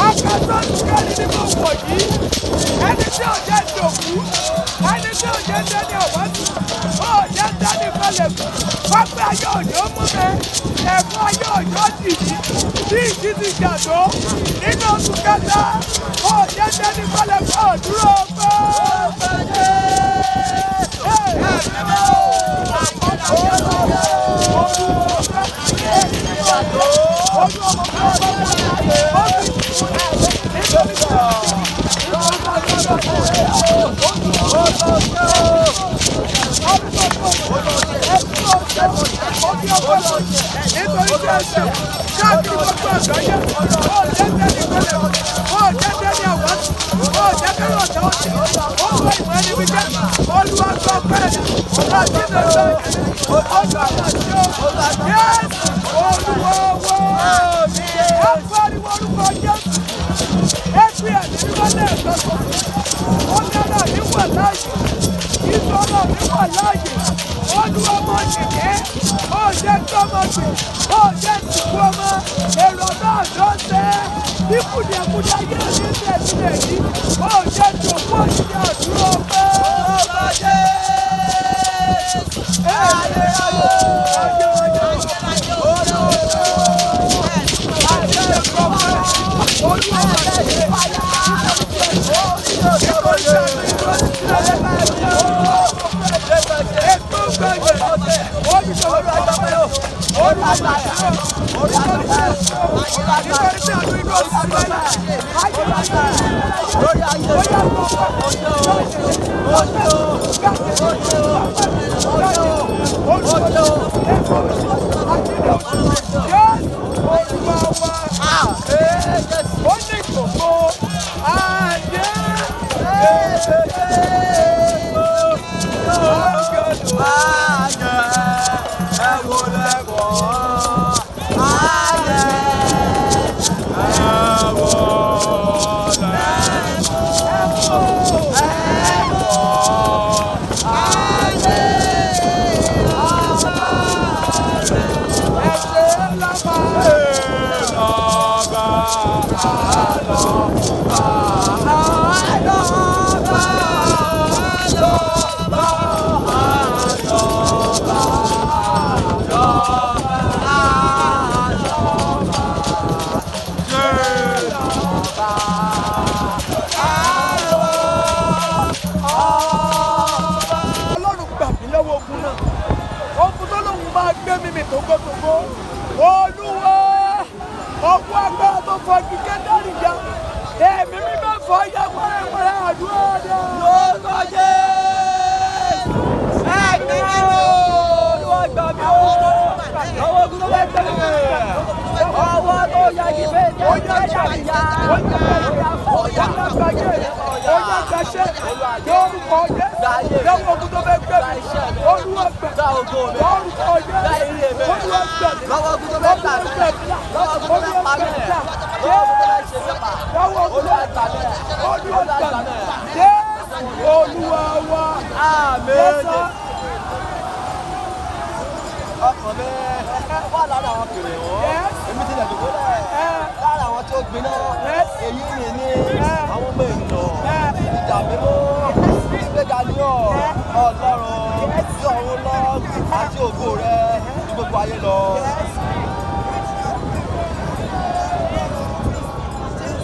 Akásọ́ ìkẹ́ni ní mo wọ̀ yìí. Ẹni tí ò jẹ́ ìdòkú. Ẹni tí ò jẹ́ dẹ́ni ọ̀wọ́dù. Ó jẹ́ dẹ́ni kọlẹ̀kù. Pápẹ́ ayé òjò mú mi. Ẹ̀fọ́ ayé òjò dì mí. Bí ìjì ti jà tó. Nínú oṣù kẹta. Ó jẹ́ dẹ́ni kọlẹ̀kù. Òdúró pé.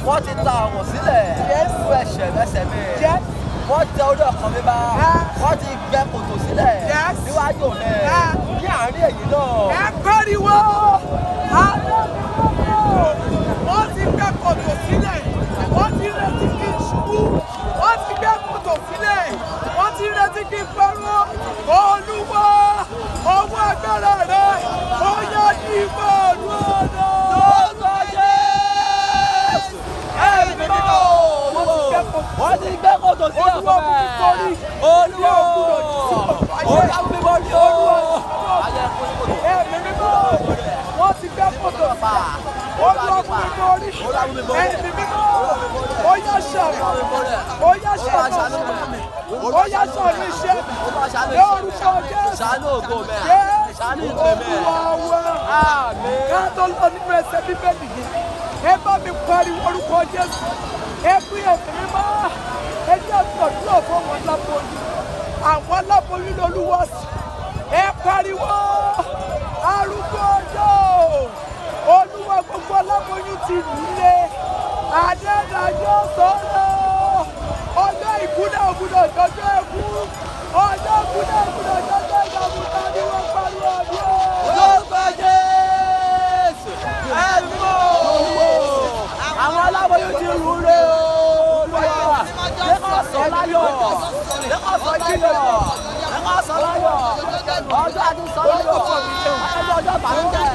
Wọ́n ti ta àwọn sílẹ̀ fún ẹ̀ṣẹ̀ mẹ́sẹ̀ mi. Wọ́n tẹ orí ọkàn mi bá. Wọ́n ti gbẹ́ kòtò sílẹ̀ níwájú mi. Ní àárín èyí náà. Ẹ pariwo! Wọ́n ti gbẹ́ kòtò sílẹ̀. Wọ́n ti retí kí n ṣubú. Wọ́n ti gbẹ́ kòtò sílẹ̀. Wọ́n ti retí kí n parọ́. Olúwa, ọwọ́ agbára rẹ̀, ó yá ní ìgbà ọdún ọ̀nà. Wọ́n ti gbẹ́ kòtò sílẹ̀ fún mi. Olúwa mi bọ́ ní o. Wọ́n ti gbẹ́ kòtò sílẹ̀. Olúwa mi bọ́ ní. Ẹ̀mí mímọ́. Ó yá ṣàánú. Ó yá ṣàánú. Ó yá ṣàánú iṣẹ́. Ní orúkọ Jésù. Ṣàánú ògo mẹ́. Jésù Olúwa wa. Ká tó lọ nínú ẹsẹ̀ Bíbélì yìí. ẹ bá mi pariwo orúkọ Jésù ẹ pín ẹ̀mí mímọ́ ẹ jẹ́ gbàdúrà fún àwọn aláboyún lolúwa sí ẹ pariwo arúgbó ọjọ́ olúwa gbogbo aláboyún ti nílé adẹ́dàjọ́ sọ́nà ọjọ́ ìkúnlẹ̀ ògùdọ̀ jọjọ́ ẹkú ọjọ́ ìkúnlẹ̀ ògùdọ̀ jọjọ́ ìdààmú tàbí wọ́n pariwo ọdún lórúkọ Jésù ẹ̀mí àwọn aláboyún ti rú lé olúwa lẹ́kọ̀ọ́ sọ láyọ̀ lẹ́kọ̀ọ́ sọ jílẹ̀ lẹ́kọ̀ọ́ sọ láyọ̀ ọjọ́ àti sọ láyọ̀ ọjọ́ bàjẹ́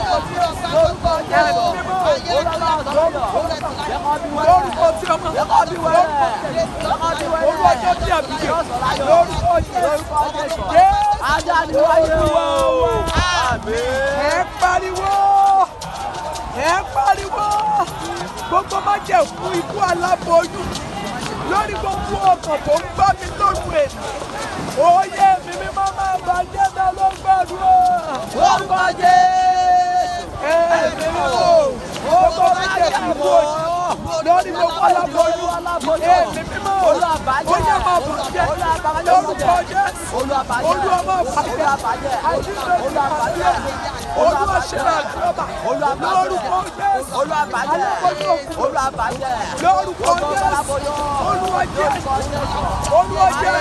lórúkọ Jésù olúwa sọ láyọ̀ lẹ́kọ̀ọ́ bí wẹ́rẹ́ lẹ́kọ̀ọ́ bí wẹ́rẹ́ lẹ́kọ̀ọ́ bí wẹ́rẹ́ olúwa jọ bí àbíyè lórúkọ Jésù ajá ni wáyé wá ẹ pariwo gbogbo má jẹ́ fún ikú aláboyún lórí gbogbo ọkàn tó ń gbá mi lóru èdè oyè mi mímọ́ máa bàjẹ́ bẹ́ẹ̀ ló gbàdúrà lórúkọ Jésù ẹ̀mí mímọ́ gbogbo má jẹ́ fún ikú lórí gbogbo aláboyún ẹ̀mí mímọ́ oyè máa bàjẹ́ lórúkọ Jésù olúwa máa bàjẹ́ olúwa ṣe àdúrà lórúkọ Jésù olúwa bàjẹ́ lórúkọ Jésù olúwa jẹ́ olúwa jẹ́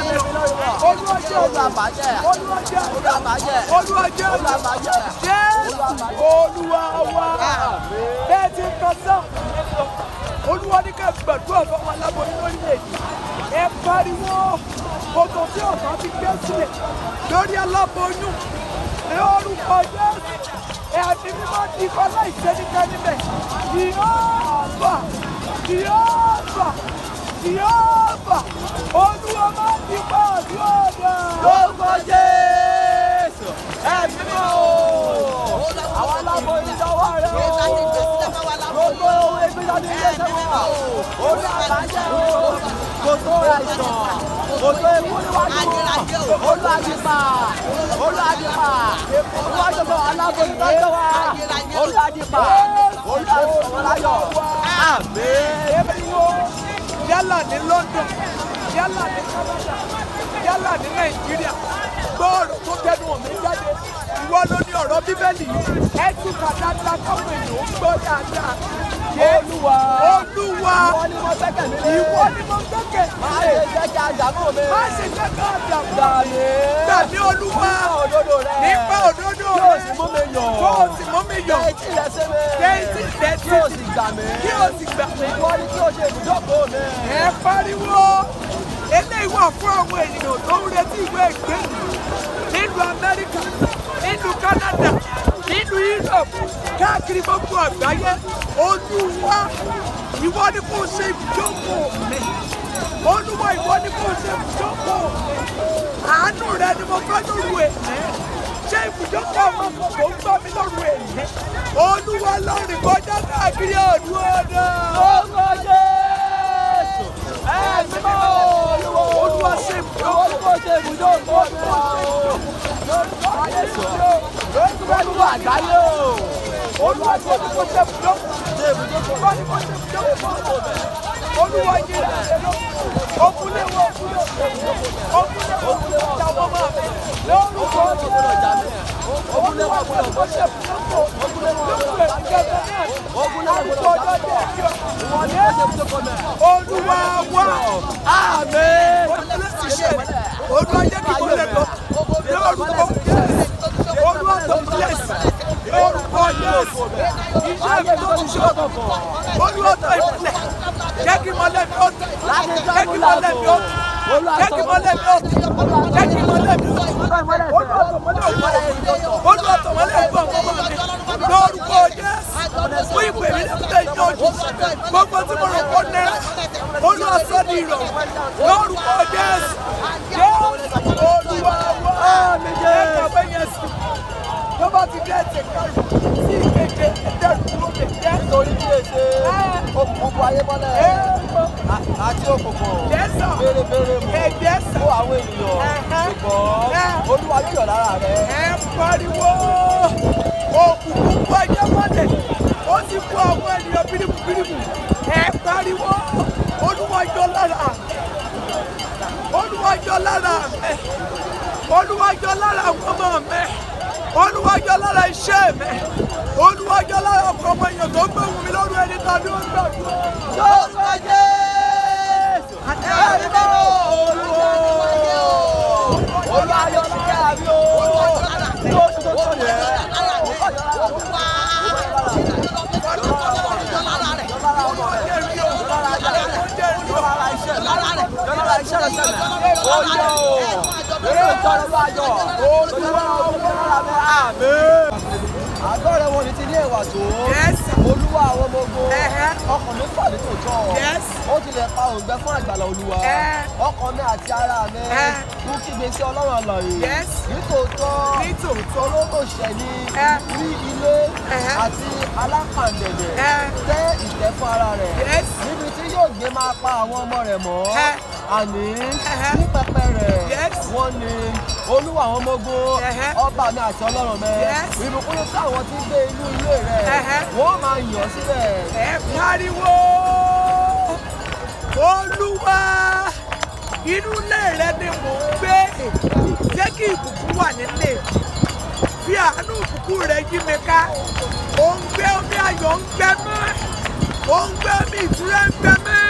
olúwa jẹ́ olúwa bàjẹ́ olúwa jẹ́ olúwa bàjẹ́ olúwa jẹ́ olúwa bàjẹ́ Jésù olúwa wa bẹ́ẹ̀ ti kàn sán olúwa ní ká gbàdúrà fún aláboyún lórílẹ̀-èdè ẹ pariwo kòtò tí ọ̀sán ti gbé sílẹ̀ lórí aláboyún lórúkọ Jésù ẹ̀mí mímọ́ ti kọ́ láìsẹ́ níkẹ́ níbẹ̀ Jèhófà olúwa máa ti pa àdúrà náà. lórúkọ Jésù ẹ̀mí mímọ́ àwọn aláboyún lọ́wọ́ rẹ̀ gbogbo ẹgbẹ́jọ́ ní ilé iṣẹ́ wọn olú àbájẹ́ kòtò àìsàn kòtò ewu níwájú olú àdìpà olúwàjọba aláboyún lọ́jọ́ wa olú àdìpà olú àsọ̀wọ́láyọ̀ àmín. yálà ní London yálà ní Canada yálà ní Nàìjíríà gbọ́ọ̀rọ̀ tó tẹnu ọ̀mí jáde ìwọ ló ní ọ̀rọ̀ Bíbélì yìí ẹ tún kà dáadáa káwọn èèyàn ń gbọ́ dáadáa. Olúwa ìwọ ni mo gbẹ́kẹ̀ má ṣe jẹ́ kí àdàmú mi má ṣe jẹ́ ká àdàmú gbàmí Olúwa nípa òdodo rẹ̀ kí o sì mú mi yọ̀ kí o sì gbà mí ìwọ ni kí o ṣe ibùjókòó mi. ẹ pariwo eléyìí wà fún àwọn ènìyàn tó ń retí ìwé ìgbélú nílùú Amẹ́ríkà nílùú Canada nílùú Europe káàkiri gbogbo àgbáyé Olúwa ìwọ ni kò ṣe ibùjókòó mi Olúwa ìwọ ni kò ṣe ibùjókòó àánú rẹ ni mo fẹ́ lóru èmi ṣé ibùjókòó ọmọ kan tó ń gbọ́ mi lóru èmi Olúwa lórí kọjá káàkiri ọdún ọdún. Lórúkọ Jésù ẹ̀mí mọ́ Olúwa ṣe ibùjókòó mi lórúkọ Jésù lórúkọ àgbáyé Olúwa ṣe ibùjókòó Olúwa yìí ọkùnrin ìjàwọ́ máa bẹ̀ lórúkọ Olúwa wá àmín. Olúwa jẹ́ kí mo lè lọ lórúkọ Olúwa tó bless lórúkọ Jésù iṣẹ́ mi tó ti ṣe Olúwa tó ìpìlẹ̀ jẹ́ kí mo lè mi ọ̀tún jẹ́ kí mo lè mi ọ̀tún jẹ́ kí mo lè mi ọ̀tún jẹ́ kí mo lè mi ọ̀tún Olúwa tó mọ́lẹ̀ ògbó ọmọ mi lórúkọ Jésù fún ìpè mi lẹ́fẹ̀ẹ́ ìyànjú gbogbo tí mo rò pọ̀ náírà Olúwa sọ ní ìrọ̀rùn lórúkọ Jésù Olúwa wá mi jẹ́ kàwé yẹn sí tó bá ti dẹ́ ẹ̀sẹ̀ kárù sí ìkéde ẹ̀dẹ́rù tó lè jẹ́ nítorí kí èsè òkùnkùn ayé mọ́lẹ̀ àti òkùnkùn bérebére mú fún àwọn ènìyàn ṣùgbọ́n Olúwa yóò yọ̀ lára rẹ̀. ẹ pariwo òkùnkùn ayé mọ́lẹ̀ ó sì kó àwọn ènìyàn bíríbírí Olúwa yọ lára mi. Olúwa yọ lára àwọn ọmọ mi. Olúwa yọ lára iṣẹ́ mi. Olúwa yọ lára ọkọ̀ ọmọ èèyàn tó gbé wù mí lórí ẹni tàbí ó ń gbàdúrà. Lórúkọ Jésù. Ẹ̀rí bá Olúwa. Olúwa yọ lára mi o. Ní oṣù tó tó yẹ. Àgọ́ rẹ̀ wọ́n ní ti ní ẹ̀wà tó. Olúwa àwọn ọmọ ogun. Ọkàn mi fà ní tòótọ́. Ó tilẹ̀ pa òǹgbẹ fún àgbàlá Olúwa. Ọkàn mi àti ara mi. Mú kígbe sí Ọlọ́run alààyè. Nítòótọ́. Olóko ṣẹ̀ni ní ilé àti alápàǹdẹ̀dẹ̀. Tẹ́ ìtẹ́ fún ara rẹ̀. Níbi tí yóò gbé máa pa àwọn ọmọ rẹ̀ mọ́. Àní ní pẹpẹ rẹ̀. Wọ́n ní Olúwa àwọn ọmọ ogun. Ọba mi àti Ọlọ́run mi. Ìbùkún ní sáwọn tí ń gbé inú ilé rẹ̀. Wọ́n máa yàn síbẹ̀. Ẹ pariwo Olúwa inú ilé rẹ ni mò ń gbé. Jẹ́ kí ìbùkún wà nílé. Fi àánú ìbùkún rẹ yí mi ká. Ó ń gbé omi ayọ̀ ń gbẹ mọ́. Ó ń gbé omi ìtura ń gbẹ mọ́.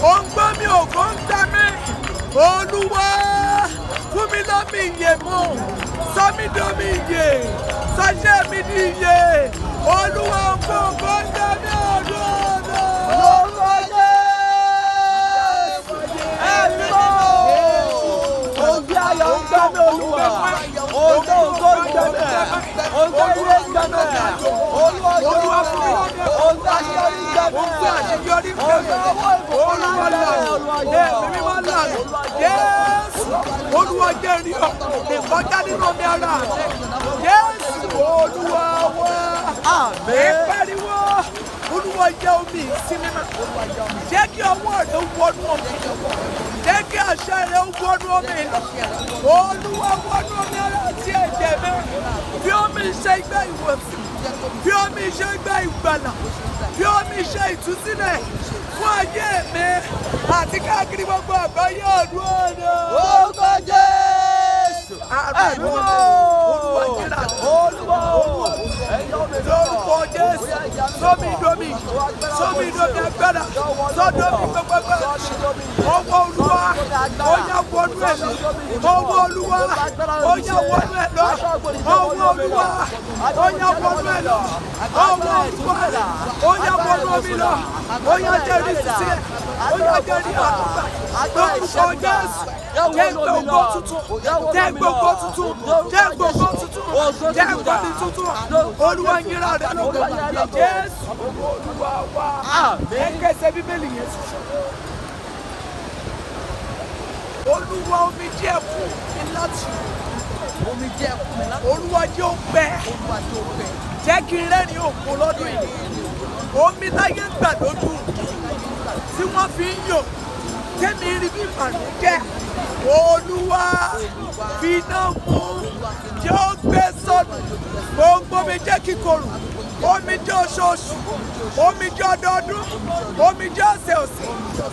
Ó ń gbé omi ògo ń gbẹ mọ́. Olúwa fún mi lómi ìyè mọ́. Sọ mí domi ìyè. Sọ́ṣẹ́ mi ní ìyè. Olúwa ń gbé ògo ń gbẹ mí ọdún ọdún. Lórúkọ Jésù. Ẹ̀mí mọ́. Òǹgbẹ ayọ̀ ń gbẹ mí Olúwa. Òǹgbẹ ògo ń gbẹ mí. Òǹgbẹ ire ń gbẹ mí. Olúwa fún mi. Òǹgbẹ àṣeyọrí ń gbẹ mí. Òǹgbẹ ọwọ́ ìbùkún ń gbẹ mí. Olúwa jẹ́ rí ọ ìkọjá nínú omi ara rẹ̀. Jésù Olúwa wá. Àmín. Pariwo Olúwa jẹ́ omi ìsinmi náà. Jẹ́ kí ọwọ́ rẹ̀ wọnú omi. Jẹ́ kí àṣẹ rẹ̀ wọnú omi. Olúwa wọnú omi ara àti ẹ̀jẹ̀ mi. Bí omi ṣe igbá ìwòsàn. Bí omi ṣe igbá ìgbàlà. Bí omi ṣe ìtúsílẹ̀ fún ayé mi àti káàkiri gbogbo àgbáyé ọdún ọdún. Orúkọ Jésù. Ẹ̀mí mọ́. Olúwa jẹ́ra. Olúwa. Lórúkọ Jésù. Sọ́mi domi agbára. Sọ́dọ̀mí gbogbo agbára. Ọwọ́ Olúwa. Ó yá wọnú ẹ̀ lọ. Ọwọ́ Olúwa. Ó yá wọnú ẹ̀ lọ. Ọwọ́ Olúwa. Ó yá wọnú ẹ̀ lọ. Ọwọ́ Olúwa. Ó yá wọnú omi lọ. Ó yá jẹ́rìí sísẹ́. Ó yá jẹ́rìí àtúgbà. Lórúkọ Jésù. Jẹ́ gbogbo tuntun. Jẹ́ gbogbo tuntun. Jẹ́ gbogbo tuntun. Jẹ́ gbogbo tuntun. Olúwa yíra rẹ̀ lóko. Jésù Olúwa wá. Ẹ kẹsẹ̀ Bíbélì yẹn sọ. Olúwa omi jẹ́ kù ní láti. Omi jẹ́ kùn láti. Olúwa jẹ́ ó gbẹ. Jẹ́ kí n rẹ́rìn òkun lọ́dún yìí. Omi táyé gbà lójú tí wọ́n fi ń yò. Tẹ́mi rí bí ìbànújẹ́. Olúwa fi iná mú. Jẹ́ ó gbé sọ́nù. Gbogbo mi jẹ́ kíkorò. Omi jẹ́ oṣooṣù. Omi jẹ́ ọdọọdún. Omi jẹ́ ọ̀sẹ̀ọ̀sẹ̀.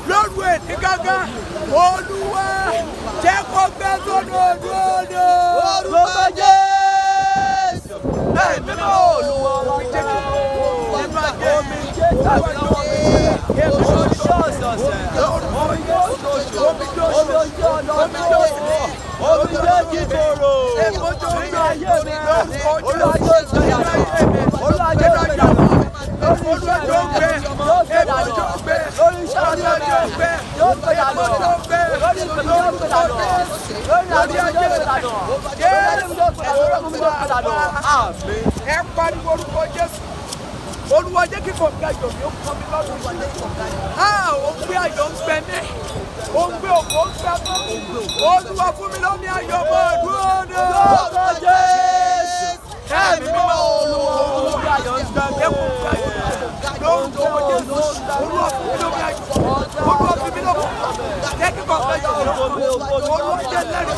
Lóru èdè gángan. Olúwa jẹ́ kó gbé sọ́nù ọdọọdún. Orúkọ Jésù. Ẹ̀mí mọ́ Olúwa. Omi jẹ́ kíkorò. Omi jẹ́ kíkorò. Omi jẹ́ ọ̀sẹ̀ọ̀sẹ̀. Omi jẹ́ oṣooṣù. Omi jẹ́ ọdọọdún. Omi jẹ́ kíkorò. Nínú ayé mi. Olúwa jẹ́ ìgbéyàwó. Olúwa jẹ́ ìgbéyàwó. Olúwa jẹ́ ìgbéyàwó. Lórí iṣẹ́ ọjọ́ ìgbé. Yóò gbéyàwó. Lórí ìpínlẹ̀ yóò gbéyàwó. Lórí àjẹ́ yóò gbéyàwó. Àmín. Ẹ pariwo orúkọ Jésù. Olúwa jẹ́ kí kọ̀ọ̀kan ayọ̀ mi ó kọ́ mi lọ́dún yìí. Ó gbé ayọ̀ ń gbẹ mí. Ó ń gbé ògo ń gbẹ mọ́. Olúwa fún mi lómi ayọ̀ mọ́ ọdún ọdún. Orúkọ Jésù. Ẹ̀mí mímọ́ Olúwa. Olúwa ayọ̀ ń gbẹ mí. Lórúkọ Jésù. Olúwa fún mi lómi ayọ̀. Olúwa fún mi lómi ayọ̀. Jẹ́ kí kọ̀ọ̀kan ayọ̀ mi ó kọ́ mi. Olúwa jẹ́ lẹ́rìí.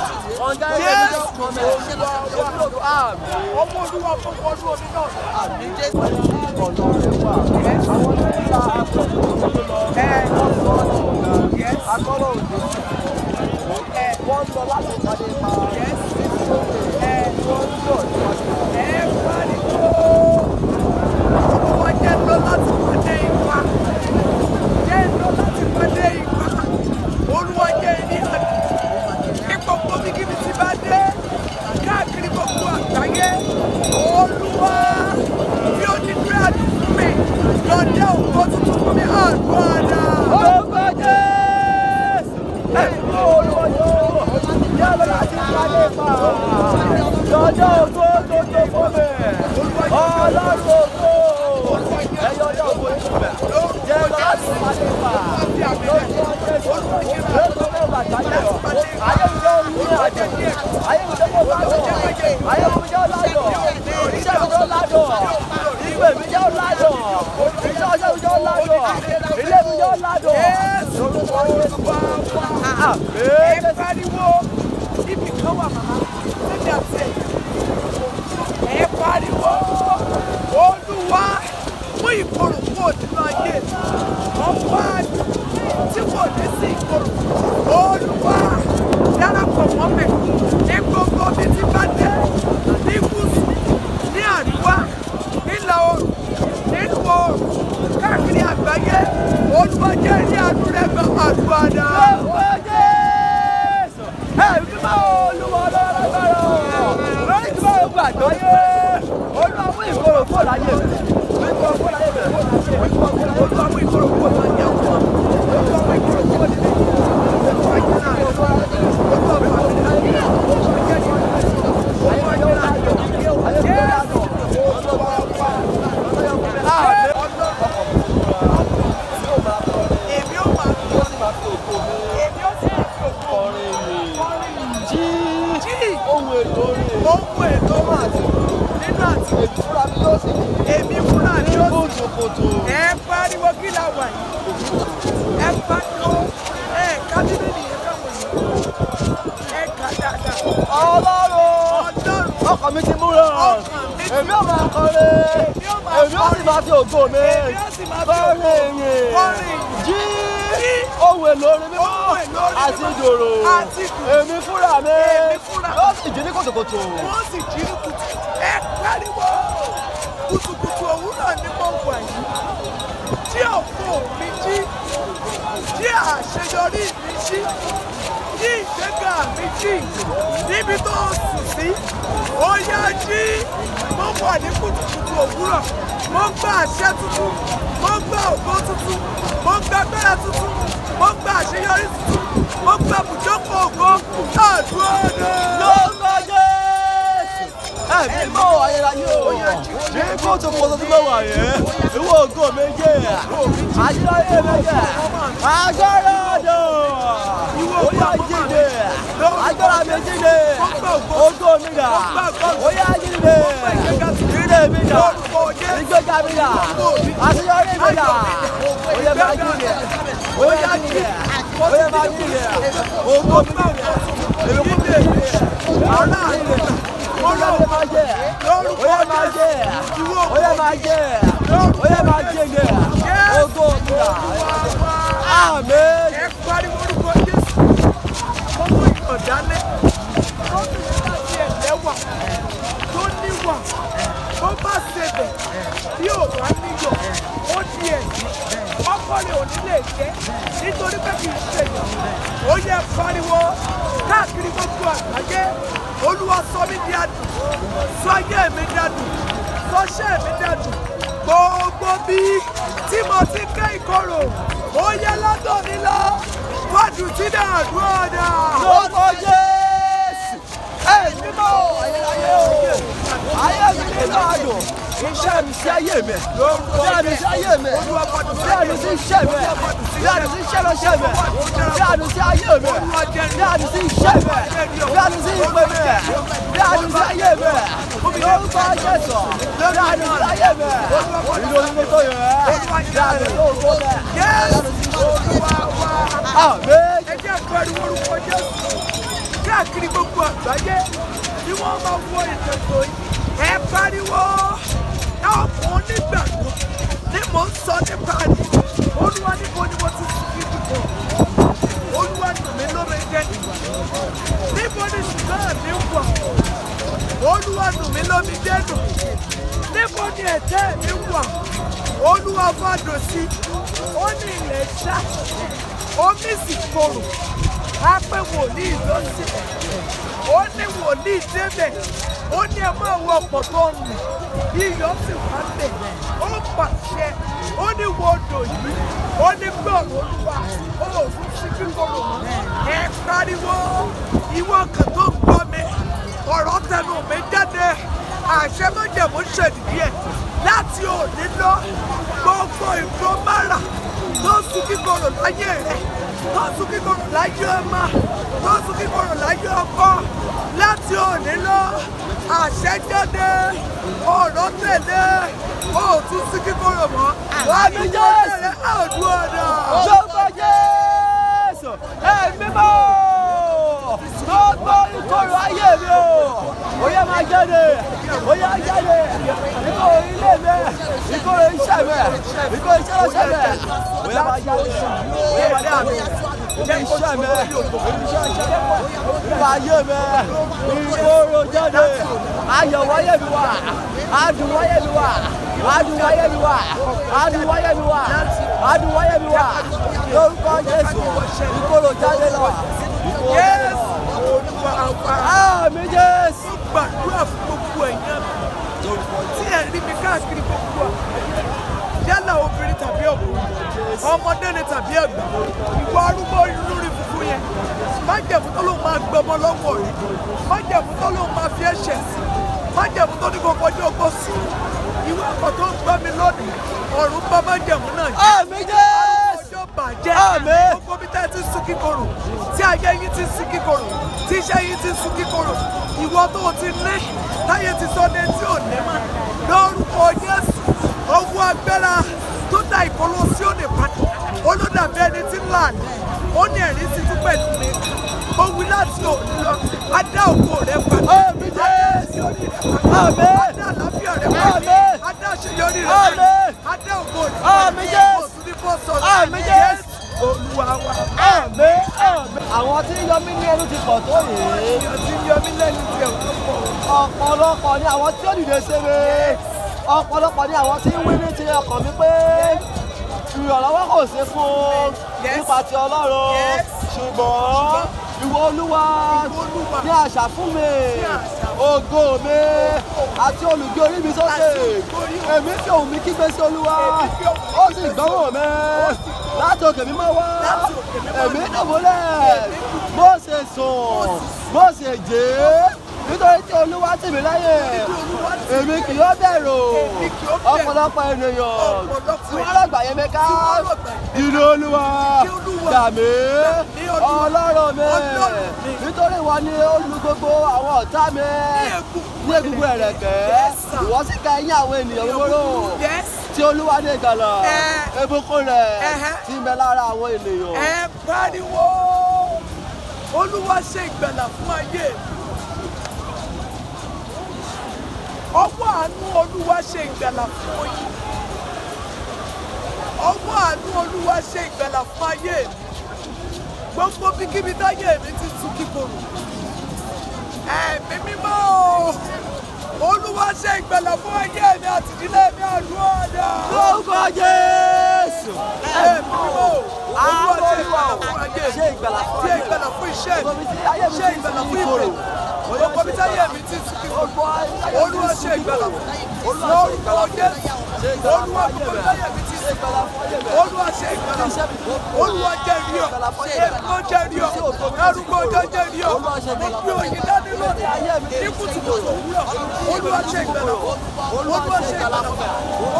Jésù. Ọmọ Olúwa fún ọdún omi náà. Àmín Jésù. Ọlọ́run wà. Àwọn tó ń ta akọ̀tún lọ. Akọ́lọ́ òde. wọ́n lọ láti ìpàdé ipa. Wọ́n ń lọ ẹ pariwo olúwa jẹ́ lọ láti pàdé ipa jẹ́ lọ láti pàdé ipa olúwa jẹ́ ní ipò gbòmí kí mi ti bá dé káàkiri gbogbo àgbáyé olúwa bí ó ti dúró àdúgbò mi lọ́dẹ òkú tuntun fún mi àdúrà. orúkọ Jésù. Olúwa yóò jẹ́ lọ láti pàdé ipa. Lọ́jọ́ ògo tó tó fún mi. Ọlọ́run ògo. Ẹyọ ọjọ́ ògo ìṣúbẹ̀. Jẹ́ lọ láti pàdé ipa. Lórúkọ Jésù. Lórúkọ mẹ́wàá àgbáyé. Ayé mi jẹ́ orí àjẹ́. Ayé mi jẹ́ mọ̀ ládùn. Ayé mi jẹ́ ládùn. Iṣẹ́ mi jẹ́ ládùn. Ìgbé mi jẹ́ ládùn. Iṣẹ́ ọjọ́ mi jẹ́ ládùn. Ilé mi jẹ́ ládùn. Lórúkọ Jésù. Ẹ pariwo níbi kan wà màmá lóde àti ẹ pariwo olúwa mú ìkorò kúrò nínú ayé ọ̀pá tí kò ní sí ìkorò olúwa darapọ̀ mọ́ mi ní gbogbo mi ti bá dé ní gúúsù ní àríwá nílà oòrùn nínú oòrùn káàkiri àgbáyé olúwa jẹ́ ní àánú rẹ̀ gbọ́ àdúrà náà. Olúwa lágbára lórí tí wọ́n gbà tó yé Olúwa mú ìkorò kúrò láyé mi. Olúwa mú ìkorò kúrò láyé mi. Èmi fúnra mi ó sì ẹ pariwo kí la wà yìí ẹ pariwo ẹ kábíbélì yẹn káwọn yìí ẹ kà dáadáa. Ọlọ́run ọkàn mi ti múra èmi ò máa kọrin èmi ò sì máa fi ògo mi kọrin ìyìn jí ohun èlò orin mímọ́ àti ìdòrò èmi fúnra mi ó sì jí ní kòtòkòtò. wọ́n sì jí ní kùtù ẹ pariwo kùtùkùtù òwúrọ̀ ní mo wà yìí tí òkú mi jí tí àṣeyọrí mi jí tí ìgbéga mi jí níbi tó sùn sí ó yá jí mo wà ní kùtùkùtù òwúrọ̀ mo gba àṣẹ tuntun mo gba ògo tuntun mo gba agbára tuntun mo gba àṣeyọrí tuntun mo gba bùjókòó ògo àdúrà náà. Ẹ̀mí mọ́ ayérayé o, ní kótópótó tí mo wà yẹn, ìwọ ògo mi jẹ́, ayérayé mi jẹ́, agbára ọ̀dọ̀, ó yá jíde, agbára mi jíde, ògo mi dà, ó yá jíde, jíde mi dà, ìgbéga mi dà, àṣeyọrí mi dà, ó yá máa jíde, ó yá jíde, ó yá máa jíde, ògo mi jíde, èmi kò jíde, àná jíde. Oya máa jẹ, oya máa jẹ, oya máa jẹ, oya máa jẹ, ògo mi dà, àmín. Ẹ pariwo orúkọ Jésù, gbogbo ìyọ̀dálẹ̀ tó ní láti ẹ̀lẹ́wà tó níwà tó bá ṣẹbẹ̀ bí ò bá níyọ̀ ó di ẹ̀sìn ọkọ rẹ̀ ò ní lè jẹ́ nítorí pé kì í ṣèyàn ó yẹ pariwo káàkiri gbogbo àgbáyé. Olúwa sọ mí di adùn, sọ ayé mi dàdùn, sọ iṣẹ́ mi dàdùn. Gbogbo bí tí mo ti ké ìkorò, ó yẹ lọ́dọ̀ mi lọ, fàdùn tí dàdúrà dà. Lórúkọ Jésù, ẹ̀mí mọ́ ayérayé o, ayé mi nílò adùn, iṣẹ́ mi sí ayé mi, iṣẹ́ mi sí ayé mi, iṣẹ́ mi sí iṣẹ́ mi, iṣẹ́ mi sí iṣẹ́ lọ́ṣẹ́ mi, iṣẹ́ mi sí ayé mi, iṣẹ́ mi sí iṣẹ́ mi, iṣẹ́ mi sí ìpè mi, iṣẹ́ mi sí ayé mi, lórúkọ Jésù, iṣẹ́ mi sí ayé mi, ìlú onímọ̀ tó yẹ, iṣẹ́ mi tó kó bẹ́ẹ̀, iṣẹ́ mi sí Olúwa wa. Àmín. Ẹ jẹ́ pariwo orúkọ Jésù káàkiri gbogbo àgbáyé tí wọ́n máa wọ ìdẹ̀tò yìí. Ẹ pariwo ọkùnrin onígbàgbọ́ ni mò ń sọ nípa ni Olúwa níbo ni mo ti sùn kí dùkọ̀ Olúwa nù mí lómijé níbo ni ṣùgbọ́n mi wà Olúwa nù mí lómijé nù níbo ni ẹ̀tẹ́ mi wà Olúwa fàdò sí ó ní ilẹ̀ ṣá omi sì korò á pé wòlíì lọ sílẹ̀ ó ní wòlíì débẹ̀ ó ní ẹ máa wọ ọ̀pọ̀ tó ń nù iyọ̀ sì wá bẹ̀ ó pàṣẹ ó ní wọ́dò yìí ó ní gbọ̀rọ̀ Olúwa ó tún sí kíkorò mọ́ ẹ pariwo ìwọ kan tó ń gbọ́ mi ọ̀rọ̀ tẹnu mi jáde àṣẹ májẹ̀mú ṣèdídí ẹ̀ láti òní lọ gbogbo ìgbó mára tó ń sún kíkorò láyé rẹ tó ń sún kíkorò láyé ọmọ tó ń sún kíkorò láyé ọkọ láti òní lọ àṣẹ jáde ọ̀rọ̀ tẹ̀lé ó tún sí kíkorò mọ́ àmì Jésù àdúrà náà. Jọba Jésù ẹ̀mí mọ́ gbogbo ìkorò ayé mi o ó yẹ máa jáde ó yẹ jáde ìkorò ilé mi ìkorò iṣẹ́ mi ìkorò iṣẹ́ lọ́sẹ̀ mi ó yẹ máa jáde ó yẹ máa jáde iṣẹ́ mi ìkorò ayé mi ìkorò jáde ayọ̀ wáyé mi wá adùn wáyé mi wá adùn wáyé mi wá adùn wáyé mi wá adùn wáyé mi wá lórúkọ Jésù ìkorò jáde lọ Jésù Olúwa wa. Àmín Jésù. Gbàdúrà fún gbogbo ẹ̀yàn tí ẹ̀ rí mi káàkiri gbogbo àgbáyé yálà obìnrin tàbí ọkùnrin ọmọdé ni tàbí àgbà ìwà arúgbó lórí funfun yẹn májẹ̀mú tó lóun máa gbọmọ lọ́wọ́ rẹ̀ májẹ̀mú tó lóun máa fi ẹ̀ṣẹ̀ sí májẹ̀mú tó ní gbogbo ọjọ́ ogbó sí ìwé ọkọ̀ tó ń gbọ́ mi lónìí ọ̀run bá májẹ̀mú náà jẹ́. Àmín Jésù. Bàjẹ́ gbogbo bí tẹ́ ẹ ti sún kíkorò tí ayé yín ti sún kíkorò tí iṣẹ́ yín ti sún kíkorò ìwọ tó o ti ní táyé ti sọ ní tí ò ní mọ́ lórúkọ Jésù ọwọ́ agbára tó dá ìkọlọ sí òní padà olódàbí ẹni tí ń là ní ó ní ẹ̀rí sí tún pẹ̀lú mi ó wí láti òní lọ á dá ògo rẹ padà Àmín Jésù. Àmín. á dá àlàáfíà rẹ padà á dá àṣeyọrí rẹ padà á dá ògo rẹ padà Àmín Jésù. Àmín Jésù. Olúwa wa. Àmín àmín. Àwọn tí ń yọ mí ní ẹnu ti pọ̀ tó yìí. Èèyàn tí ń yọ mí lẹ́nu ti ẹ̀kọ́ pọ̀. Ọ̀pọ̀lọpọ̀ ni àwọn tí ó dìde ṣe mi. Ọ̀pọ̀lọpọ̀ ni àwọn tí ń wí ní ti ọkàn mi pé ìrànlọ́wọ́ kò sí fún nípa ti Ọlọ́run. Ṣùgbọ́n ìwọ Olúwa ní àṣà fún mi, ògo mi àti olùgbé orí mi sókè. Èmi fi ohùn mi kígbe sí Olúwa, ó sì gbọ́ràn mi láti òkè mímọ́ wá. Èmi dùbúlẹ̀, mo ṣe sùn, mo ṣe jẹ́ nítorí tí Olúwa tì mí lẹ́yìn. Èmi kì yóò bẹ̀rù ọ̀pọ̀lọpọ̀ ènìyàn tí wọ́n lọ́gbà yẹn mi ká. Inú Olúwa gbà mí, Ọlọ́run mi, nítorí ìwọ ni olú gbogbo àwọn ọ̀tá mi ní egungun ẹ̀rẹ̀kẹ́. Ìwọ sì ka ẹ̀yìn àwọn ènìyàn gbogbo tí Olúwa ní ìgbàlà ìbùkún rẹ̀ tí ń bẹ lára àwọn ènìyàn. Ẹ pariwo Olúwa ṣe ìgbàlà fún ayé mi. Ọwọ́ àánú Olúwa ṣe ìgbàlà fún yín. Ọwọ́ àánú Olúwa ṣe ìgbàlà fún ayé mi. Gbogbo bíkíbi táyé mi ti sún kíkorò. Ẹ̀mí mímọ́ o. Olúwa ṣe ìgbàlà fún ayé mi àti ìdílé mi àdúrà náà. Lórúkọ Jésù. Ẹ̀mí mímọ́ o. Olúwa ṣe ìgbàlà fún ayé mi. Ṣe ìgbàlà fún Ṣe ìgbàlà fún iṣẹ́ mi. Ṣe ìgbàlà fún ìpè. Gbogbo bí táyé mi ti sún kíkorò. Olúwa ṣe ìgbàlà fún mi. Lórúkọ Jésù. Olúwa gbogbo bí táyé mi ti sún kíkorò. Olúwa ṣe ìgbàlà fún mi. Olúwa jẹ́rìí ọ̀. Èkó jẹ́rìí ọ̀. Arúgbó ọjọ́ jẹ́rìí ọ̀. Mo gbé òyìn dání lónìí. Ní kùtùkùtù òwúrọ̀. Olúwa ṣe ìgbàlà fún mi. Olúwa ṣe ìgbàlà fún mi.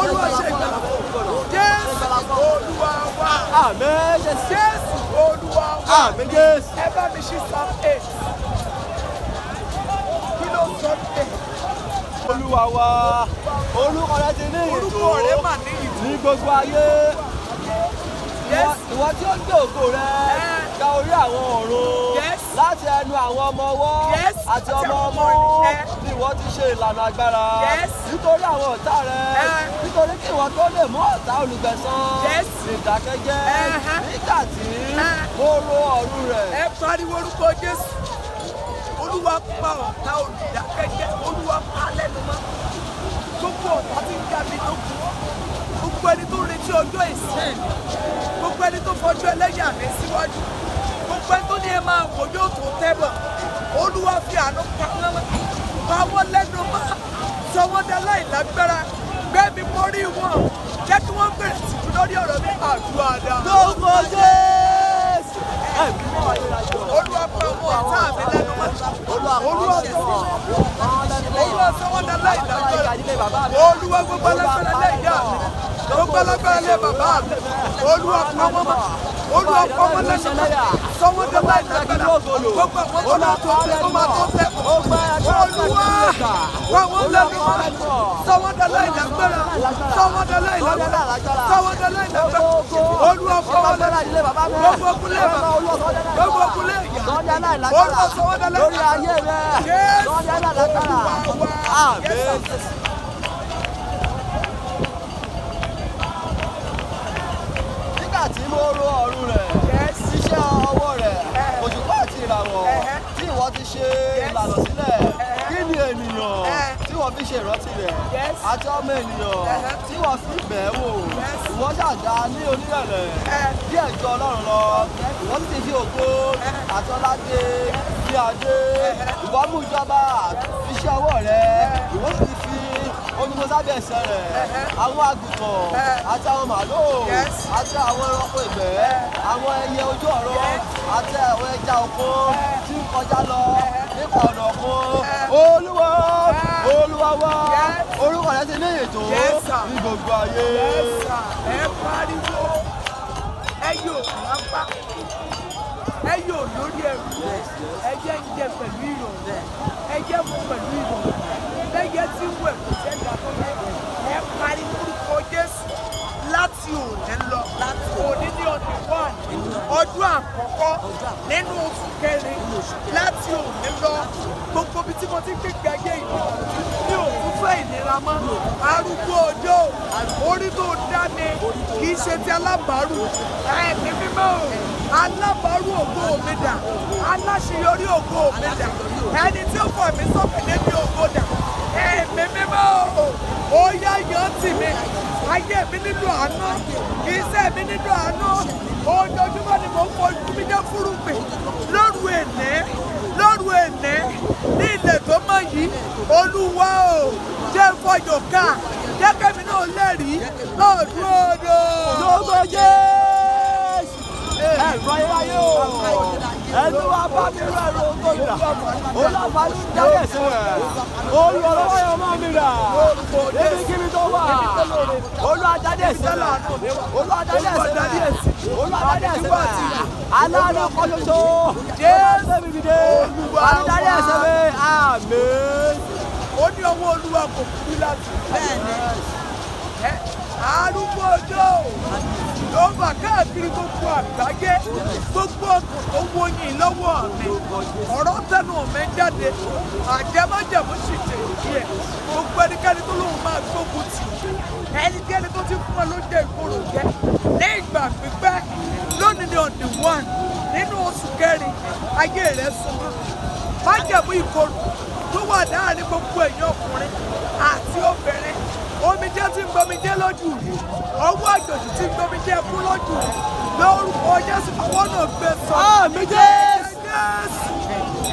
Olúwa ṣe ìgbàlà fún mi. Jésù Olúwa wa. Àmín Jésù. Jésù Olúwa wa. Àmín Jésù. Ẹ bá mi ṣí Psalm 8. Kí ló sọ pé? Olúwa wa, orúkọ rẹ ti ní Orúkọ rẹ mà ní ìlú. ní gbogbo ayé. Ìwọ tí ó ń gbé ògo rẹ ga orí àwọn ọ̀run láti ẹnu àwọn ọmọ ọwọ́ àti ọmọ ọmọ ni ìwọ ti ṣe ìlànà agbára nítorí àwọn ọ̀tá rẹ̀ nítorí kí ìwọ tó lè mú ọ̀tá olùgbẹ̀san ìdákẹ́jẹ́ nígbà tí ó ro ọ̀run rẹ̀. Ẹ pariwo orúkọ Jésù. Olúwa pa ọ̀tá olùdákẹ́jẹ́, Olúwa pa lẹ́nu mọ́. Gbogbo ọ̀tá tí ń jà mí lókun, gbogbo ẹni tó retí ọjọ́ ìsìn, gbogbo ẹni tó fọjọ́ ẹlẹ́yà mi síwájú, gbogbo ẹni tó ní ẹ máa wò yóò tó tẹ́bọ̀. Olúwa fi àánú pa wọ́n mọ́, pa wọ́n lẹ́nu mọ́, sọ wọ́n dá láìlágbára, gbé mi mórí wọn, jẹ́ kí wọ́n bẹ̀rẹ̀ sí lórí ọ̀rọ̀ mi àdúrà dáa. Lórúkọ Jésù. Olúwa pa wọn ọ̀tá mi lẹ́nu mọ́. Olúwa sọ wọ́n dá láìlágbára. Olúwa gbogbo alágbára lé ìyá mi, gbogbo alágbára lé bàbá mi. Olúwa pa wọ́n mọ́. Olúwa pa wọ́n lẹ́nu mọ́. Sọ wọ́n dá láìlágbára. Gbogbo àwọn tó máa tó tẹ́, ó máa tó tẹ́. Olúwa pa wọ́n lẹ́nu mọ́. Sọ wọ́n dá láìlágbára. Sọ wọ́n dá láìlágbára. Sọ wọ́n dá láìlágbára. Olúwa pa wọ́n lẹ́nu mọ́. Gbogbo ogunlé bàbá, gbogbo ogunlé ìyá. Olúwa sọ wọ́n dá láìlágbára. Jésù Olúwa wa. Nígbà tí mo ro ọ̀run rẹ̀, iṣẹ́ ọwọ́ rẹ̀, òṣùpá àti ìràwọ̀, tí ìwọ ti ṣe ìlànà sílẹ̀, kí ni ènìyàn tí wọ́n fi ṣe ìrántí rẹ̀, àti ọmọ ènìyàn tí wọ́n fi bẹ̀ ẹ́ wò, ìwọ ṣàdá ní onírẹ̀lẹ̀, bí ẹ̀jọ́ Ọlọ́run lọ, ìwọ sì ti fi ògo àti ọlá dé bí adé, ìwọ mú ìjọba iṣẹ́ ọwọ́ rẹ̀, ìwọ sì ti fi onímọ̀ sábẹ́ ẹsẹ̀ rẹ̀, àwọn àgùntàn àti àwọn màlúù àti àwọn ẹranko ìgbẹ́, àwọn ẹyẹ ojú ọ̀run àti àwọn ẹja òkun tí ń kọjá lọ nípa ọ̀nà òkun. Olúwa, Olúwa wa, orúkọ rẹ̀ ti ní ètò ní gbogbo ayé. Ẹ pariwo, ẹ yóò lápá, ẹ yóò lórí ẹrù, ẹ jẹ́ ń jẹ pẹ̀lú ìrọ̀rùn, ẹ jẹ́ mú pẹ̀lú ìrọ̀rùn, lẹ́yẹ tí ń wẹ̀ kò sẹ́jà tó lẹ́. Ẹ pariwo orúkọ Jésù láti òní lọ, òní ní ọdún àkọ́kọ́ nínú oṣù kẹrin, láti òní lọ gbogbo ibi tí mo ti gbé gbàgbé ìlú ní òtún fẹ́ ìlera mọ́. Arúgbó ọjọ́ orí tó dá mi kì í ṣe ti alábàárù, ẹ̀mí mímọ́ alábàárù ògo mi dà, aláṣeyọrí ògo mi dà, ẹni tí ó fọ̀ mí sókè débi ògo dà, ẹ̀mí mímọ́ ó yá yọ̀ tì mí, ayé mi nínú àánú, iṣẹ́ mi nínú àánú, ojoojúmọ́ ni mo ń fojú mi jẹ́ fúrúgbìn lóru èné ní ilẹ̀ tó mọ̀ yìí. Olúwa o jẹ́ fọyọ̀ ká, jẹ́ kẹ́mi náà lẹ́rìí lọ́dún odò. Lórúkọ Jésù. Ẹ̀rọ ayé o, ẹni wá bá mi rẹ̀ ẹ̀rọ tó yìí rà, olùwàfà ní dáyẹ̀ sí rẹ̀, olùwàlọ́wọ́ yẹn máa mi rà, níbikíbi tó wà, olùwàdáyẹ̀ sí rẹ̀, olùwàdáyẹ̀ sí rẹ̀, olùwàdáyẹ̀ sí rẹ̀, aláàánú ọkọ̀ ṣoṣo, Jésù mi dìde, olùwàdáyẹ̀ sí rẹ̀, àmín. Ó ní ọwọ́ Olúwa kò kúrú láti. Arúgbó ọjọ́ ló ń bà káàkiri gbogbo àgbáyé, gbogbo ọkàn tó wọ̀nyí lọ́wọ́ mi, ọ̀rọ̀ tẹnu mi jáde, àjẹmájẹmú sì tẹ̀ díẹ̀, gbogbo ẹnikẹ́ni tó lóun máa gbógun tì, ẹnikẹ́ni tó ti fún ọ lóúnjẹ ìkorò jẹ ní ìgbà pípẹ́, lónìí ni on the 1 nínú oṣù kẹrin, ayé rẹ̀ súnmọ́. Májẹ̀mú ìkorò tó wà láàrin gbogbo èèyàn ọkùnrin àti obìnrin, omijé tí ń gbomijé lójú rí, ọwọ́ àjòjì tí ń gbomijé fún lójú rí, lórúkọ Jésù àwọn náà gbé sọ. Àmín Jésù.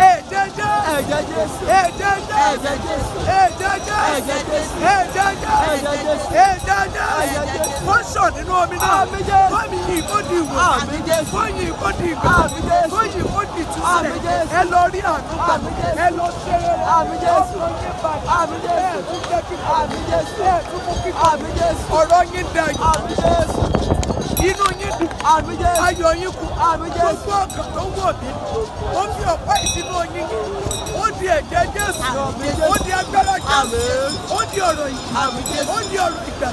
Ẹ̀jẹ̀ Jésù. Ẹ̀jẹ̀ Jésù. Ẹ̀jẹ̀ Jésù. Ẹ̀jẹ̀ Jésù. Ẹ̀jẹ̀ Jésù. Ẹ̀jẹ̀ Jésù. Wọ́n sọ̀ nínú omi náà. Àmín Jésù. Wọ́n mi yìí kó di ìwò. Àmín Jésù. Wọ́n yìí kó di ìgbà. Àmín Jésù. Wọ́n yìí kó di ìtúsílẹ̀. Àmín Jésù. Ẹ lọ rí àánú gbà. Àmín Jésù. Ẹ lọ ṣeré. Àmín Jésù. Àmín Jésù. Ẹ tún jẹ́ kíkọ́. Àmín Jésù. Ẹ tún mú kíkọ́. Àmín Jésù. Ọ̀rọ̀ yín dayọ̀. Àmín Jésù. Inú yín dùn. Àmín Jésù. Ayọ̀ yín kù. Àmín Jésù. Gbogbo ọkàn tó wọ̀ mí, ó fi ọ̀pá ìsinú oyin yín, ó di ẹ̀jẹ̀ Jésù, ó di agbára Jésù, ó di ọ̀rọ̀ yìí, ó di ọ̀rọ̀ ìgbà,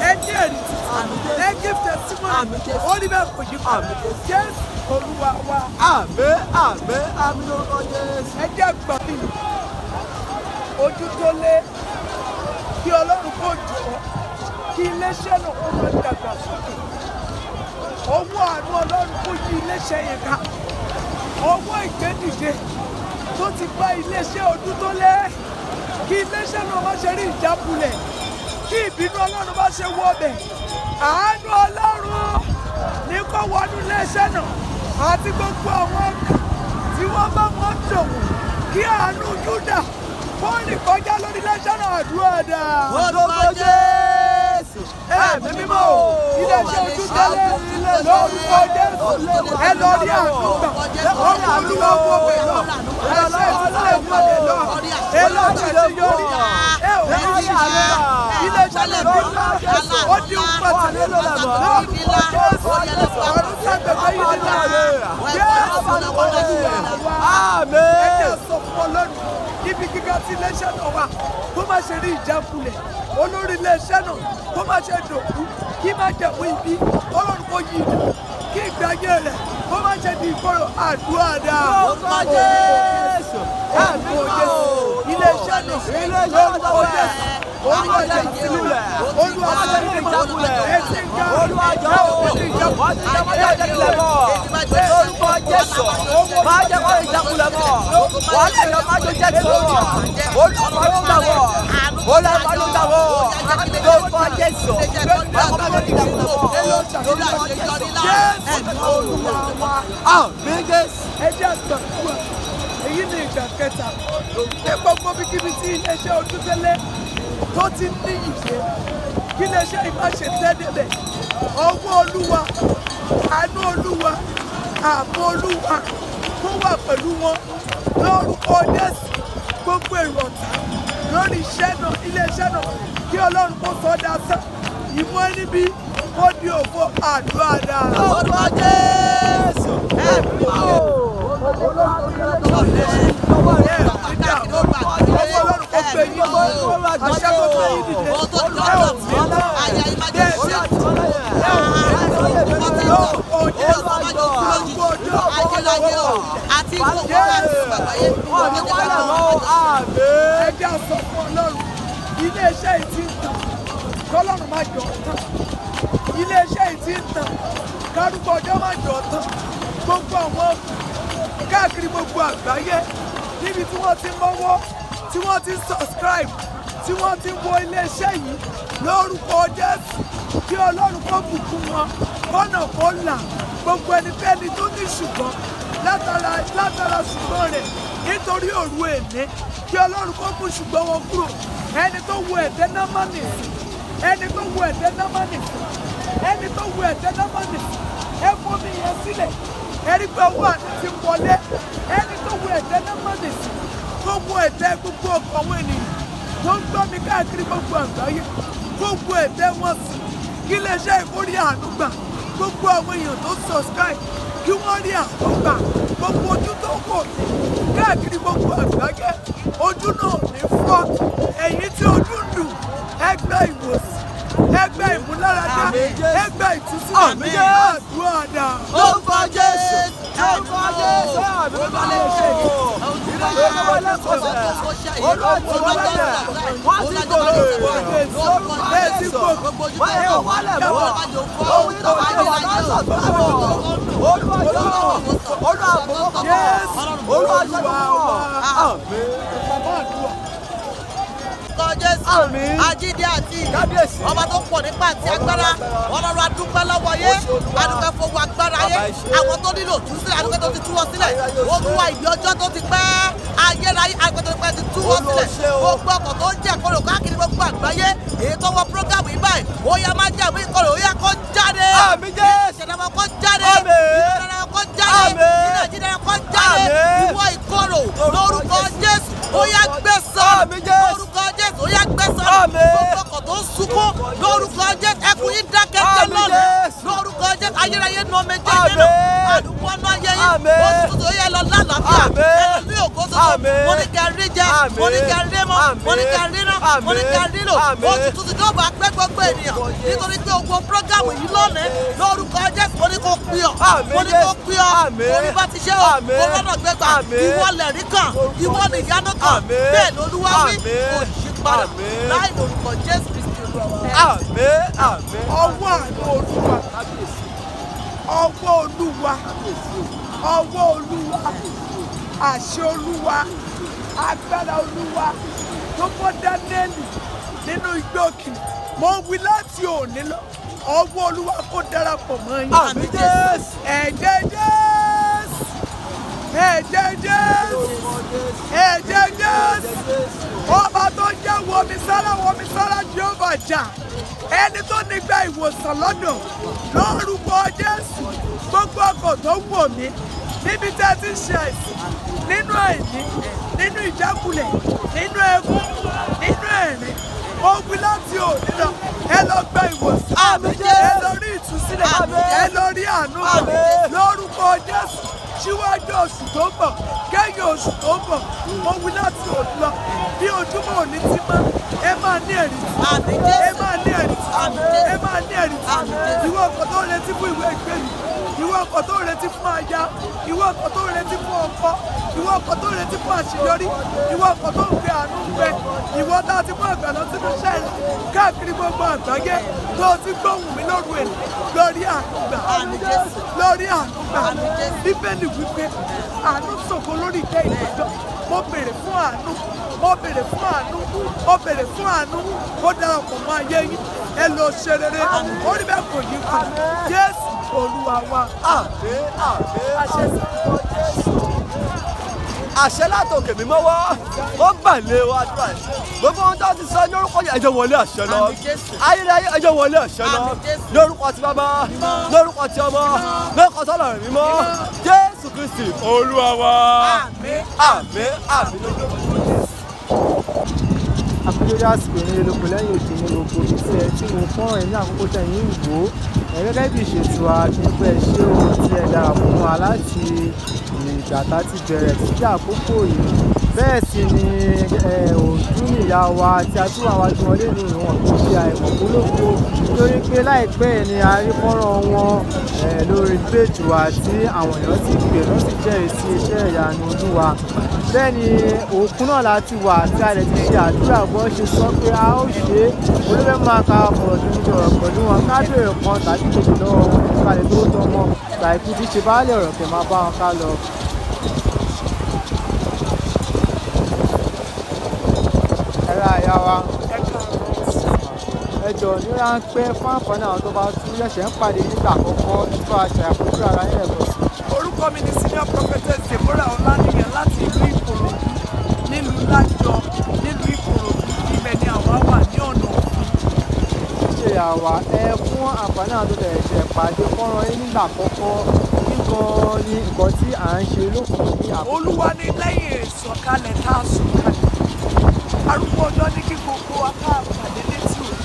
ẹ ní ẹ̀rí tuntun, ẹ give testimony, ó ní bẹ́ẹ̀ kò yí pa, Jésù Olúwa wa. Àmín, àmín, àmín lórúkọ Jésù. Ẹ jẹ́ gbọ̀n mi. ojú tó lé kí Ọlọ́run kó jọ kí iléeṣẹ́ náà kó máa dàgbà sókè. Ọwọ́ àánú Ọlọ́run kó yí iléeṣẹ́ yẹn ká. Ọwọ́ ìgbédìde tó ti bá iléeṣẹ́ ojú tó lé kí iléeṣẹ́ náà má ṣe rí ìjákulẹ̀, kí ìbínú Ọlọ́run má ṣe wọ ọbẹ̀. Àánú Ọlọ́run ní kó wọnú iléeṣẹ́ náà àti gbogbo àwọn ọkàn tí wọ́n bá wọn ṣòwò kí àánú Júdà kó rìn kọjá lórí iléeṣẹ́ náà. Àdúrà dà. Orúkọ Jésù. Ẹ̀mí mímọ́ iléeṣẹ́ ojú tẹ́lẹ̀ lórúkọ Jésù ẹ lọ rí àdúgbà ọmọ Olúwa wọ bẹ̀ lọ ẹsẹ̀ ìtúsílẹ̀ ìpàdé lọ ẹ lọ ṣàṣeyọrí ẹ ò ní ṣiṣẹ́ iléeṣẹ́ lè bí ó di pàtàkì lórúkọ Jésù ọdún sàgbẹ̀gbẹ̀ yìí nílá Jésù Olúwa ẹ jẹ́ sọ fún Ọlọ́run níbi gíga tí iléeṣẹ́ náà wà kó má ṣe rí ìjákulẹ̀ olórí iléeṣẹ́ náà kó má ṣe dòkú kí má jẹ̀mú ibi Ọlọ́run kó yí ìdá kí ìgbé ayé rẹ̀ kó má ṣe di ìkorò. Àdúrà dà. Orúkọ Jésù. Àdúrà Jésù iléeṣẹ́ náà lórúkọ Jésù Olúwa jẹ́ ìsílẹ̀ Olúwa jẹ́ ìjákulẹ̀ ẹ̀sìn ìjà Olúwa jọ wọ́n ti jẹ́ wọ́n jẹ́ mọ́ lórúkọ Jésù máa jẹ́ wọ́n ìjákulẹ̀ mọ́ wọ́n ti jẹ́ máa jẹ́ tí ó mọ̀ Olúwa ló gbà wọ́ Olúwa ló gbà wọ́ lórúkọ Jésù máa jẹ́ ìjákulẹ̀ mọ́. Àmín Jésù. Ẹ jẹ́ àgbàkúrà èyí ni ìgbà kẹta ní gbogbo bíkíbi tí iléeṣẹ́ ojú tẹ́lẹ̀ tó ti ní ìṣe kí iléeṣẹ́ yìí má ṣe tẹ́lẹ̀ ọwọ́ Olúwa àánú Olúwa ààbò Olúwa tó wà pẹ̀lú wọn lórúkọ Jésù. Gbogbo èrò ọ̀tá lórí iṣẹ́ náà iléeṣẹ́ náà kí Ọlọ́run kó sọ dasán ìmú ẹni bí kó di òfò. Àdúrà dà. Orúkọ Jésù. Ẹ̀mí o. Ẹjẹ́ sọ fún Ọlọ́run iléeṣẹ́ yìí ti ń tàn kọ́lọ́run má jọ tán iléeṣẹ́ yìí ti ń tàn kárúkọ ọjọ́ má jọ tán gbogbo àwọn káàkiri gbogbo àgbáyé níbi tí wọ́n ti mọ́wọ́ tí wọ́n ti subscribe tí wọ́n ti wo iléeṣẹ́ yìí lórúkọ Jésù kí Ọlọ́run kó bùkún wọn kọ́nà kó là gbogbo ẹnikẹ́ni tó ní ṣùgbọ́n látara ṣùgbọ́n rẹ̀ nítorí òru èné kí Ọlọ́run kó mú ṣùgbọ́n wọn kúrò. Ẹni tó wo ẹ̀dẹ́ Námánì ẹni tó wo ẹ̀dẹ́ Námánì ẹni tó wo ẹ̀dẹ́ Námánì ẹ fún mi yẹn sílẹ̀ ẹni pé owó àti ti wọlé ẹni tó wo ẹ̀dẹ́ Námánì tó wo ẹ̀dẹ́ gbogbo ọkọ̀ àwọn ènìyàn tó ń gbọ́ mi káàkiri gbogbo àgbáyé gbogbo ẹ̀dẹ́ wọn sí kí iléeṣẹ́ ìkórè àánú gbà gbogbo àwọn èèyàn tó subscribe kí wọ́n rí àánú gbà gbogbo ojú tó wò ní káàkiri gbogbo àgbáyé ojú náà ní fọ́ ẹ̀yìn tí ojú ń dùn ẹgbẹ́ ìwòsàn ẹgbẹ́ ìmúláradá ẹgbẹ́ ìtúsílẹ̀ àdúrà dà. Orúkọ Jésù. Orúkọ Jésù. Ajídé àti ọba tó pọ̀ nípa àti agbára Ọlọ́run adúpẹ́ lọ́wọ́ yé adúpẹ́ fowó agbára yé àwọn tó nílò tú sílẹ̀ adúpẹ́ tó ti tú wọn sílẹ̀ Olúwa ìbí ọjọ́ tó ti pẹ́ ayérayé adúpẹ́ tó ti pẹ́ ti tú wọn sílẹ̀ gbogbo ọkọ̀ tó ń jẹ́ ìkorò káàkiri gbogbo àgbáyé èyí tó wọ prógámù yìí báyìí ó yá má jẹ́ ìwé ìkorò ó yá kó jáde ìṣẹ̀dá kó jáde ìṣẹ̀dá kó jáde ìṣẹ̀dá kó jáde ìwọ ìkorò lórúkọ Jésù ó yá gbẹ̀san lórúkọ Jésù ó yá gbẹ̀san gbogbo ọkọ̀ tó ń sunkún lórúkọ Jésù ẹkún yìí dákẹ́ tẹ́ lọ́nà lórúkọ Jésù ayérayé nù ọmọ ẹjẹ yẹn nù àdúgbò ọ̀nà ayé yìí ó sì tuntun yẹ lọ lálàáfíà ẹnu ní ògo tuntun mo ní ní kẹrí jẹ mo ní kẹrí mọ mo ní kẹrí ná mo ní kẹrí lò oṣù tuntun tó bá pẹ́ gbogbo ènìyàn nítorí pé ogun prógámù yìí lónìí lórúkọ Jésù mo ní kó pín ọ mo ní kó pín ọ mo ní bá ti ṣe ọ mo lọ́nà gbẹgbà ìwọ lẹ̀rí kan ìwọ nìyanu kan bẹ́ẹ̀ lolúwa wí kò yí padà láì lórúkọ Jésù Kristi Olúwa. Ọwọ́ àánú Olúwa, ọwọ́ Olúwa, ọwọ́ Olúwa, àṣẹ Olúwa, agbára Olúwa tó mọ́ Dáníẹ́lì nínú igbó òkè. Mo wí láti òní lọ, ọwọ́ Olúwa kó darapọ̀ mọ́ yín. Àmín Jésù. Ẹ̀jẹ̀ Jésù, ẹ̀jẹ̀ Jésù, ẹ̀jẹ̀ Jésù. Ọba tó jẹ́ wọmi sára Jehova jà. Ẹni tó nígbà ìwòsàn lọ́dọ̀ lórúkọ Jésù. Gbogbo ọkọ̀ tó wò mí níbi tí a ti ń ṣe àìsàn nínú àìní nínú ìjákulẹ̀ nínú ẹkún nínú ẹ̀rín mo wí láti òní lọ ẹ lọ gba ìwòsàn ẹ lọ rí ìtúsílẹ̀ ẹ lọ rí àánú lórúkọ Jésù síwájú oṣù tó ń bọ̀ kẹ́yìn oṣù tó ń bọ̀ mo wí láti òní lọ bí ojúmọ́ òní ti mọ́ ẹ máa ní ẹ̀rí ẹ máa ní ẹ̀rí ẹ máa ní ẹ̀rí ìwọ ọkọ̀ tó ń retí fún ìwé ìgbélu ìwọ ọkọ̀ tó ń retí fún aya ìwọ ọkọ̀ tó ń retí fún ọkọ ìwọ ọkọ̀ tó ń retí fún àṣeyọrí ìwọ ọkọ̀ tó ń gbé àánú gbẹ ìwọ tá a ti mú àgbàdo sínú iṣẹ́ rẹ káàkiri gbogbo àgbáyé tó ti gbóhùn mi lóru ẹ̀ lórí àánú gbà lórí àánú gbà bíbélì wípé àánú ṣògo lórí ìtẹ́ ìdájọ́ mo béèrè fún àánú mo béèrè fún àánú mo béèrè fún àánú ó darapọ̀ mọ́ ayé yín ẹ lọ ṣe rere orí bẹ́ẹ̀ kò yí padà Jésù Olúwa wa. Àṣẹ sọ́kọ̀ Jésù. Àṣẹ látòkè mímọ́ wá ó gbàlè wa dúrà ẹ̀ gbogbo ohun tó ti sọ ní orúkọ yẹn ẹjọ́ wọlé àṣẹ lọ ayérayé ẹjọ́ wọlé àṣẹ lọ lórúkọ ti bàbá lórúkọ ti ọmọ lórúkọ ti Ọlọ́run mímọ́ Jésù Kristi Olúwa wa. Àmín àmín àmín àpèjọdá àsìkò ní eloko lẹ́yìn òkè ní gbogbo iṣẹ́ tí mo fọ́nrán ẹ̀ ní àkókò tẹ̀yìn ìwò gẹ́gẹ́ bí ìṣètò àdúgbẹ́ ṣé ohun tí ẹ darapọ̀ mọ́ wa láti ìgbà tá ti bẹ̀rẹ̀ títí àkókò yìí bẹ́ẹ̀ sì ni òdú nìyá wa tí a tún àwọn ajú wọn lé ní ìwọ̀n tó ṣe àìmọ̀ polówó nítorí pé láìpẹ́ ni a rí fọ́nrán wọn lórí péjì wa tí àwọn èèyàn sì pè lọ́ sì jẹ́rìí sí iṣẹ́ ìyanu Olúwa bẹ́ẹ̀ ni òkun náà láti wà tí a lè ti ṣe àdúrà bọ́ ṣe sọ pé a ó ṣe é olóbẹ́ máa ka ọ̀rọ̀ tó ń jọrọ̀ pẹ̀lú wọn ká bèrè kan tàbí kejì lọ́wọ́ wọn nípa lè tó tọmọ tàbí tí ṣe bá lè ọ̀rọ̀ kẹ̀ máa bá wọn ká lọ. ẹ̀rọ àyà wa ẹ jọ̀ọ́ ní ráńpẹ́ fún àǹfààní àwọn tó bá tún ṣẹ̀ṣẹ̀ ń pàdé nígbà àkọ́kọ́ nípa àṣàyàfojú ara yín ẹ̀kọ́ sí. Orúkọ mi ni Senior Prophetess Deborah Olaniyan láti ìlú Ìkòròdú nílùú Lájọ nílùú Ìkòròdú ibẹ̀ ni àwa wà ní ọ̀nà òfin. ṣe àwa fún àǹfààní àwọn tó tẹ̀lé ṣe pàdé fọ́nrán yín nígbà àkọ́kọ́ nǹkan ní nǹkan tí à ń ṣe lókun ní àkókò. Olúwa ní lẹ́yìn ìsọ̀kalẹ̀ tá a sọ̀kalẹ̀ arúgbó ọjọ́ ní kí gbogbo wa ká pàdé létí òun.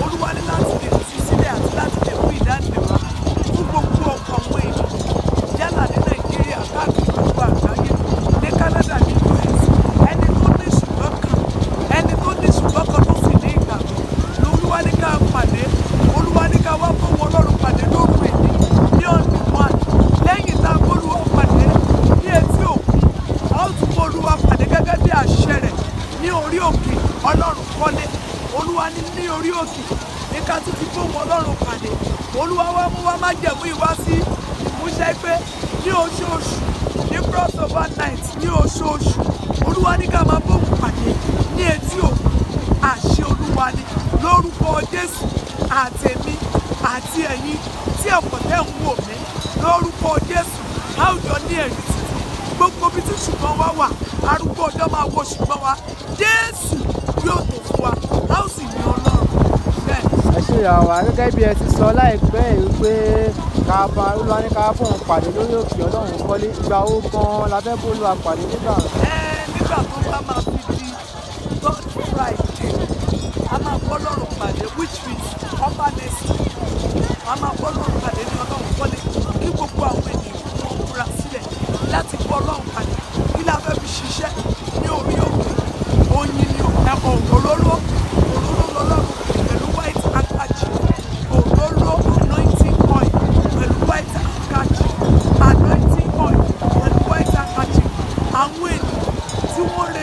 Olúwa ní láti lè tú sílẹ̀ àti láti lè mú ìdáǹdè wá fún gbogbo ọkọ̀ àwọn èèyàn yálà ní Nàìjíríà káàkiri gbogbo àgbáyé ní Canada ní US ẹni tó ní ṣùgbọ́n kan tó sì ní ìgbàgbọ́ lolúwa ní ká pàdé Olúwa ní ká wá fún wọn lọ́rùn pàdé lóru èdè ní ọ̀nà wọn lẹ́yìn tá a bólúwa pàdé ní etí òkun a ó tún bólúwa pàdé gẹ́gẹ́ bí àṣẹ rẹ̀ ní orí òkè Ọlọ́run kọ́lé Olúwa ní orí òkè ní ká tún ti fún wọn lọ́rùn pàdé Olúwa wá mú wá má jẹ̀mú ìwá sí ìmúṣẹ pé ní oṣooṣù ní crossover night ní oṣooṣù Olúwa ní ká máa bóun pàdé ní etí òkun àṣẹ Olúwa ní lórúkọ Jésù àtẹ̀mí àti ẹ̀yin tí ọ̀pọ̀ tẹ̀ ń wò mí lórúkọ Jésù àwùjọ ní ẹ̀rí tuntun gbogbo bí tí ṣùgbọ́n wá wà arúgbó ọjọ́ máa wo ṣùgbọ́n wa Jésù yóò tó fún wa a ó sì ní Ọlọ́run bẹ́ẹ̀. ẹ ṣe ìyàwó gẹ́gẹ́ bí ẹ ti sọ láìpẹ́ yìí pé káàbà Olúwa ní ká fóun pàdé lórí òkè Ọlọ́run kọ́lé ìgbà ó gan la fẹ́ bó Olúwa pàdé nígbà. nígbà tó bá máa fi di God Friday a máa bọ́ lọ́rùn pàdé which means upper next week a máa bọ́ lọ́rùn pàdé ní Ọlọ́run kọ́lé kí gbogbo àwọn ènìyàn wọn múra sílẹ̀ láti bọ́ Ọlọ́run pàdé kí la fẹ́ fi ṣiṣẹ́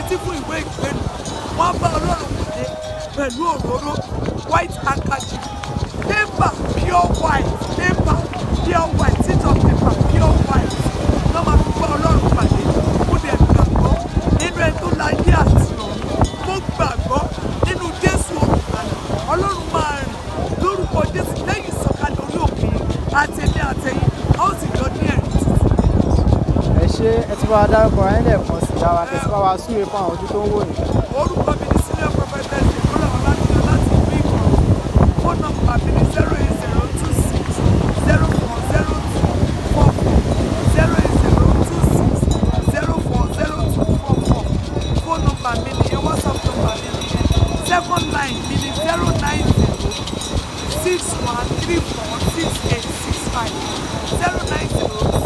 retí fún ìwé ìgbénu wọ́n bá Ọlọ́run pàdé pẹ̀lú òróró white handkerchief paper pure white sheet of paper pure white ló máa fi bá Ọlọ́run pàdé mo dẹ̀ gbàgbọ́ nínú ẹni tó láyé àti ọ̀run mo gbàgbọ́ nínú Jésù olùgbàlà Ọlọ́run máa rìn lórúkọ Jésù lẹ́yìn ìsọ̀kalẹ̀ orí òkè àtẹ̀mí àtẹ̀yìn a ó sì lọ ní ẹ̀rí títí. Ẹ ṣé ẹ ti bá wa dárúkọ ẹ lẹ́ẹ̀kan sí ara kẹsì bá wa súre fún àwọn ojú tó ń wò ní. Orúkọ mi ni sílẹ̀ Prophetess Deborah Olaniyan láti ìlú Ìkòròdú. Fóònù nọ́mbà mi ni 08026040244 fóònù nọ́mbà mi ni WhatsApp nọ́mbà mi ni second line mi ni 09061346865 090